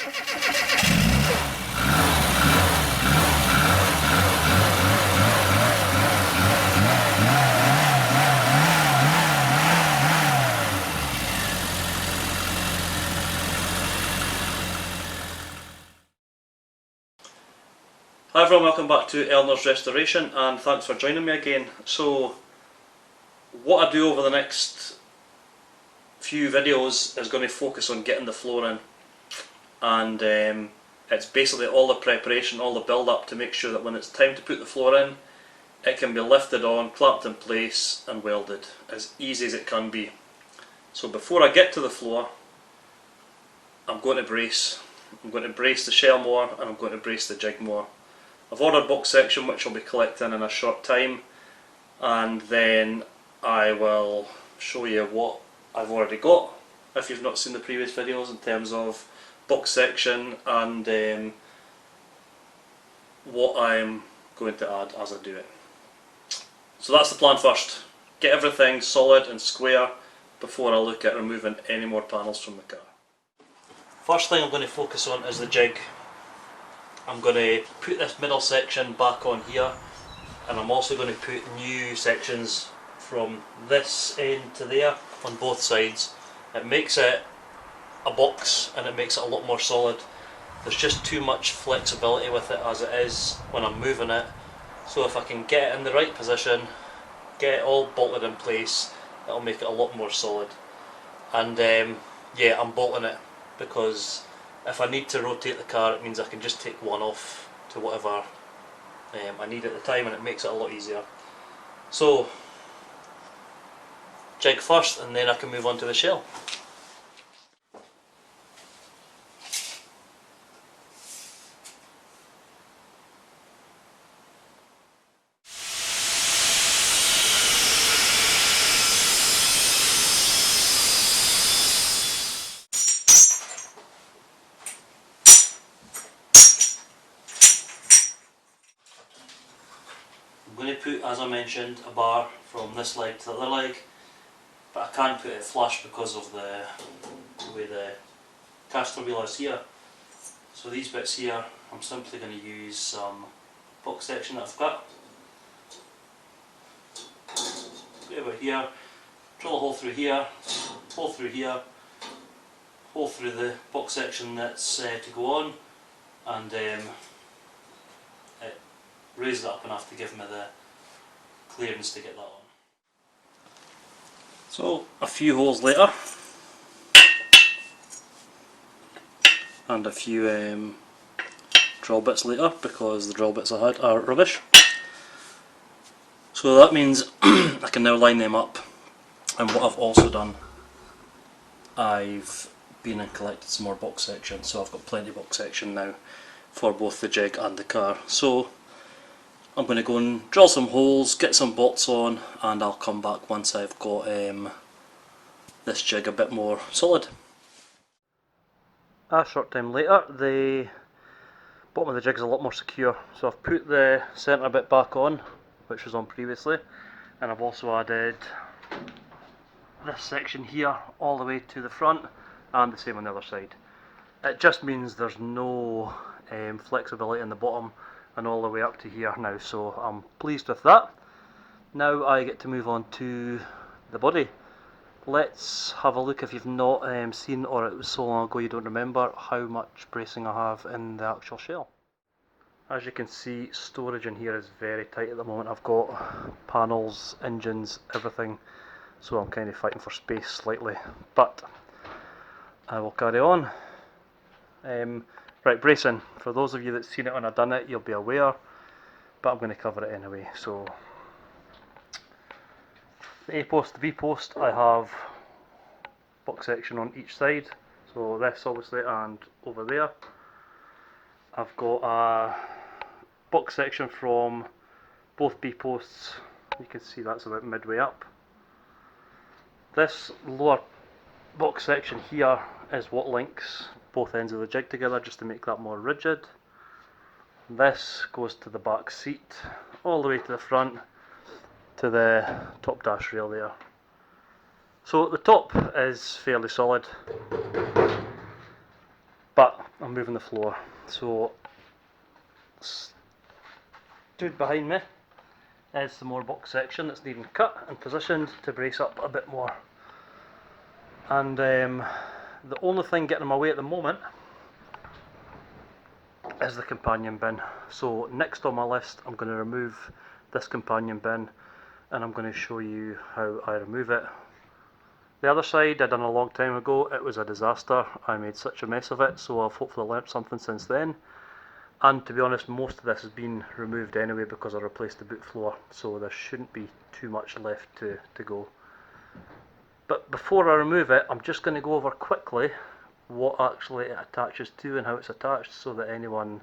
Hi everyone, welcome back to Eleanor's Restoration and thanks for joining me again. So what I do over the next few videos is going to focus on getting the floor in, and it's basically all the preparation, all the build up to make sure that when it's time to put the floor in, it can be lifted on, clamped in place and welded as easy as it can be. So before I get to the floor, I'm going to brace. I'm going to brace the shell more and I'm going to brace the jig more. I've ordered box section which I'll be collecting in a short time, and then I will show you what I've already got if you've not seen the previous videos in terms of box section and what I'm going to add as I do it. So that's the plan first. Get everything solid and square before I look at removing any more panels from the car. First thing I'm going to focus on is the jig. I'm going to put this middle section back on here, and I'm also going to put new sections from this end to there on both sides. It makes it a box and it makes it a lot more solid. There's just too much flexibility with it as it is when I'm moving it, so if I can get it in the right position, get it all bolted in place, it'll make it a lot more solid. And yeah, I'm bolting it because if I need to rotate the car, it means I can just take one off to whatever I need at the time, and it makes it a lot easier. So jig first and then I can move on to the shell. I'm going to put, as I mentioned, a bar from this leg to the other leg, but I can't put it flush because of the way the caster wheel is here. So these bits here, I'm simply going to use some box section that I've got. Put it about here, drill a hole through here, hole through here, hole through the box section that's to go on, and it raises it up enough to give me the clearance to get that on. So a few holes later, and a few drill bits later, because the drill bits I had are rubbish. So that means I can now line them up, and what I've also done, I've been and collected some more box section, so I've got plenty of box section now for both the jig and the car. So I'm going to go and drill some holes, get some bolts on, and I'll come back once I've got this jig a bit more solid. A short time later, the bottom of the jig is a lot more secure, so I've put the centre bit back on, which was on previously, and I've also added this section here all the way to the front, and the same on the other side. It just means there's no flexibility in the bottom and all the way up to here now, so I'm pleased with that. Now I get to move on to the body. Let's have a look, if you've not seen, or it was so long ago you don't remember, how much bracing I have in the actual shell. As you can see, storage in here is very tight at the moment. I've got panels, engines, everything, so I'm kind of fighting for space slightly, but I will carry on. Right, bracing. For those of you that's seen it when I've done it, you'll be aware, but I'm going to cover it anyway. So, the A post, the B post, I have box section on each side. So this obviously, and over there. I've got a box section from both B posts. You can see that's about midway up. This lower box section here is what links both ends of the jig together, just to make that more rigid. This goes to the back seat, all the way to the front, to the top dash rail there. So the top is fairly solid, but I'm moving the floor. So stood behind me is the more box section that's needing cut and positioned to brace up a bit more. And the only thing getting in my way at the moment is the companion bin. So next on my list I'm going to remove this companion bin and I'm going to show you how I remove it. The other side I done a long time ago. It was a disaster. I made such a mess of it, so I've hopefully learnt something since then. And to be honest, most of this has been removed anyway because I replaced the boot floor, so there shouldn't be too much left to go. But before I remove it, I'm just going to go over quickly what actually it attaches to and how it's attached, so that anyone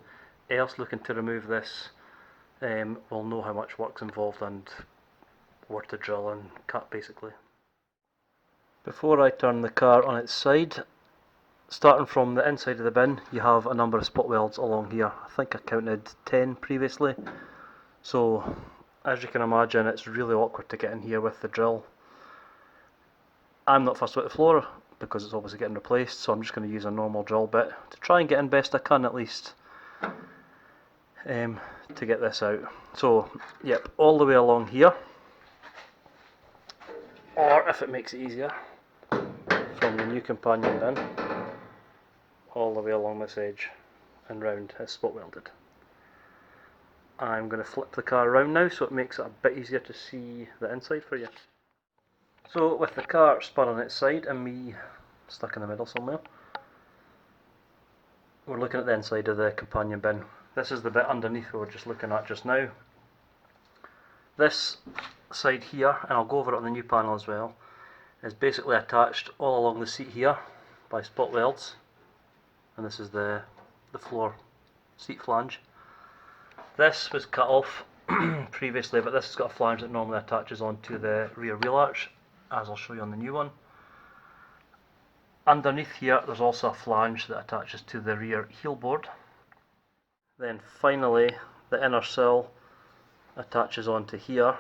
else looking to remove this will know how much work's involved and where to drill and cut basically. Before I turn the car on its side, starting from the inside of the bin, you have a number of spot welds along here. I think I counted 10 previously. So as you can imagine, it's really awkward to get in here with the drill. I'm not fussed with the floor because it's obviously getting replaced, so I'm just going to use a normal drill bit to try and get in best I can at least to get this out. So yep, all the way along here, or if it makes it easier, from the new companion bin all the way along this edge and round is spot welded. I'm going to flip the car around now so it makes it a bit easier to see the inside for you. So with the car spun on its side and me stuck in the middle somewhere, we're looking at the inside of the companion bin. This is the bit underneath we were just looking at just now. This side here, and I'll go over it on the new panel as well, is basically attached all along the seat here by spot welds, and this is the floor seat flange. This was cut off previously, but this has got a flange that normally attaches onto the rear wheel arch, as I'll show you on the new one. Underneath here there's also a flange that attaches to the rear heel board. Then finally the inner sill attaches onto here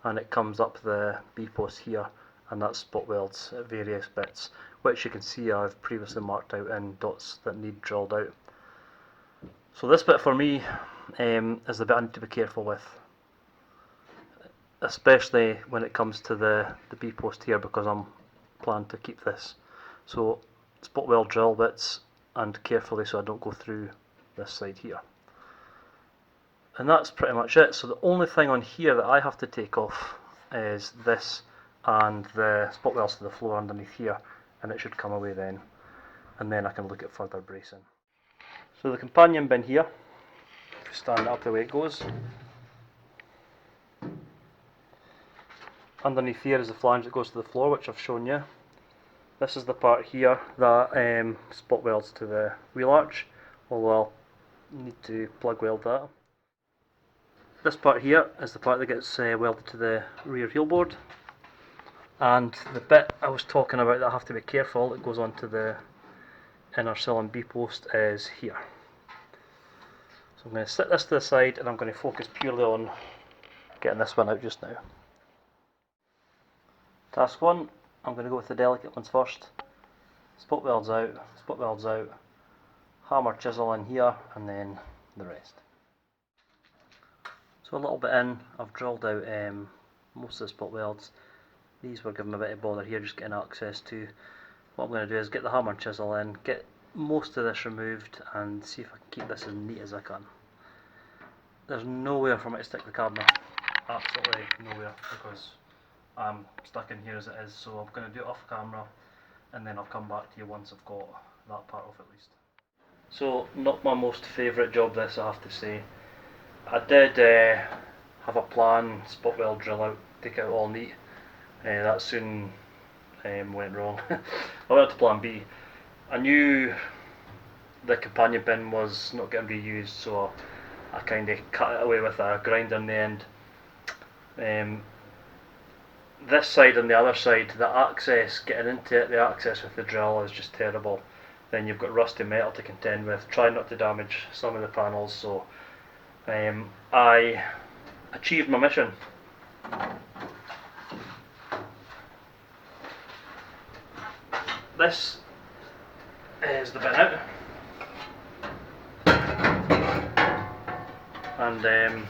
and it comes up the B-post here, and that's spot welds at various bits, which you can see I've previously marked out in dots that need drilled out. So this bit for me is the bit I need to be careful with, especially when it comes to the B-post here, because I'm planning to keep this. So spot weld drill bits and carefully so I don't go through this side here. And that's pretty much it. So the only thing on here that I have to take off is this and the spot welds to the floor underneath here, and it should come away then, and then I can look at further bracing. So the companion bin here, if you stand it up the way it goes, underneath here is the flange that goes to the floor, which I've shown you. This is the part here that spot welds to the wheel arch, although I'll need to plug weld that. This part here is the part that gets welded to the rear heel board, and the bit I was talking about that I have to be careful that goes onto the inner sill and B-post is here. So I'm going to set this to the side and I'm going to focus purely on getting this one out just now. Task 1, I'm going to go with the delicate ones first. Spot welds out, hammer chisel in here, and then the rest. So a little bit in, I've drilled out most of the spot welds. These were giving me a bit of bother here, just getting access to. What I'm going to do is get the hammer and chisel in, get most of this removed, and see if I can keep this as neat as I can. There's nowhere for me to stick the cabinet, absolutely nowhere, because I'm stuck in here as it is, so I'm going to do it off camera, and then I'll come back to you once I've got that part off at least. So, not my most favourite job this, I have to say. I did have a plan, spot weld drill out, take it out all neat. That soon went wrong. I went to plan B. I knew the companion bin was not getting reused, so I kind of cut it away with a grinder in the end. This side and the other side, the access, getting into it, the access with the drill is just terrible. Then you've got rusty metal to contend with. Try not to damage some of the panels, so I achieved my mission. This is the bin out. and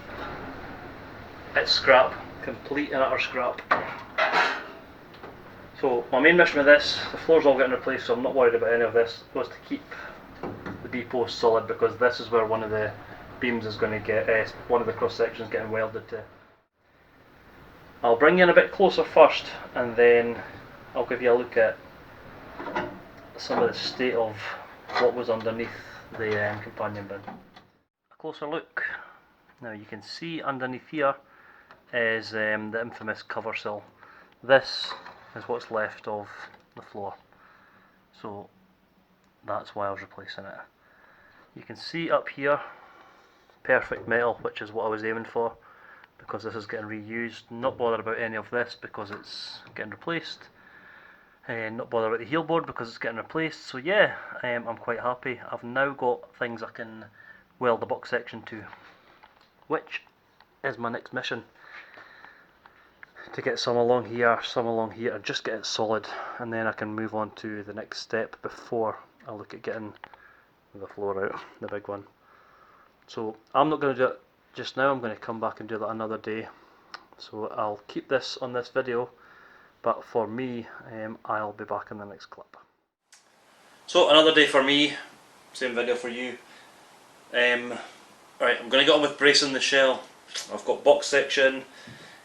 it's scrap, complete and utter scrap. So my main mission with this, the floor's all getting replaced, so I'm not worried about any of this, was to keep the B-post solid, because this is where one of the beams is going to get, one of the cross sections getting welded to. I'll bring you in a bit closer first, and then I'll give you a look at some of the state of what was underneath the companion bin. A closer look. Now you can see underneath here is the infamous cover sill. This is what's left of the floor, so that's why I was replacing it. You can see up here, perfect metal, which is what I was aiming for, because this is getting reused. Not bothered about any of this because it's getting replaced, and not bothered about the heel board because it's getting replaced. So yeah, I'm quite happy. I've now got things I can weld the box section to, which is my next mission. To get some along here, and just get it solid, and then I can move on to the next step before I look at getting the floor out, the big one. So I'm not going to do it just now, I'm going to come back and do that another day. So I'll keep this on this video, but for me, I'll be back in the next clip. So another day for me, same video for you. Right, I'm going to get on with bracing the shell. I've got box section,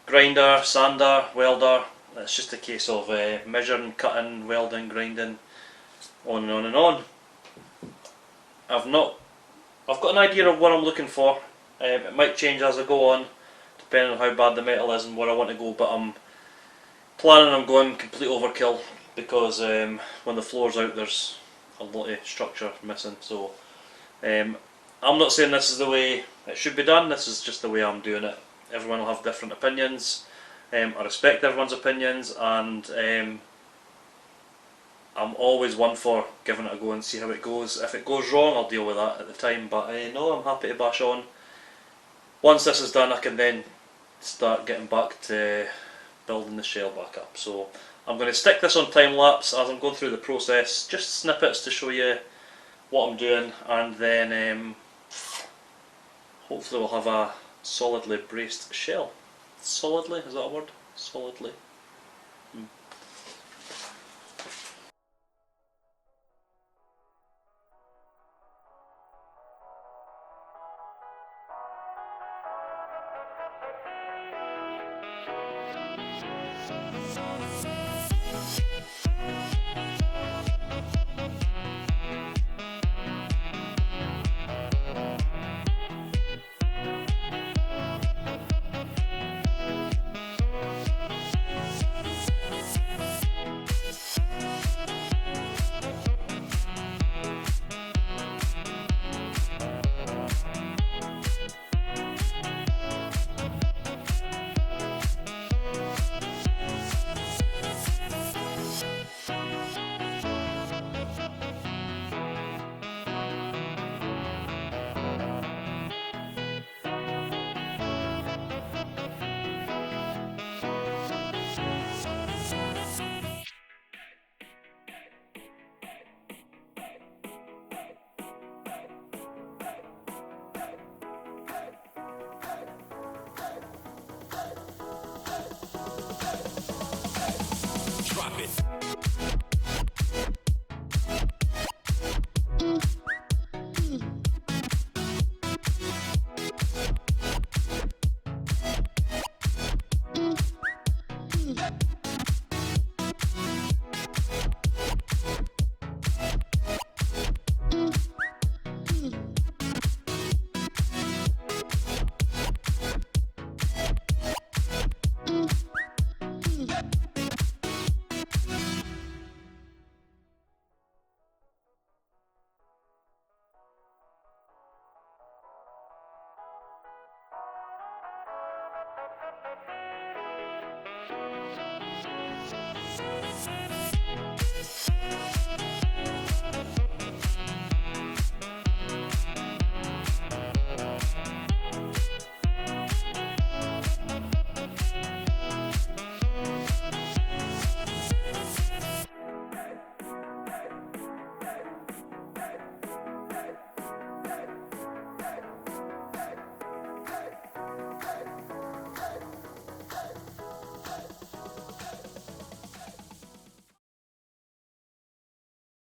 grinder, sander, welder. It's just a case of measuring, cutting, welding, grinding, on and on and on. I've got an idea of what I'm looking for. It might change as I go on, depending on how bad the metal is and where I want to go, but I'm planning on going complete overkill, because when the floor's out there's a lot of structure missing. So I'm not saying this is the way it should be done, this is just the way I'm doing it. Everyone will have different opinions. I respect everyone's opinions, and I'm always one for giving it a go and see how it goes. If it goes wrong, I'll deal with that at the time, but no, I'm happy to bash on. Once this is done, I can then start getting back to building the shell back up. So I'm going to stick this on time lapse as I'm going through the process, just snippets to show you what I'm doing, and then hopefully we'll have a solidly braced shell. Solidly, is that a word? Solidly.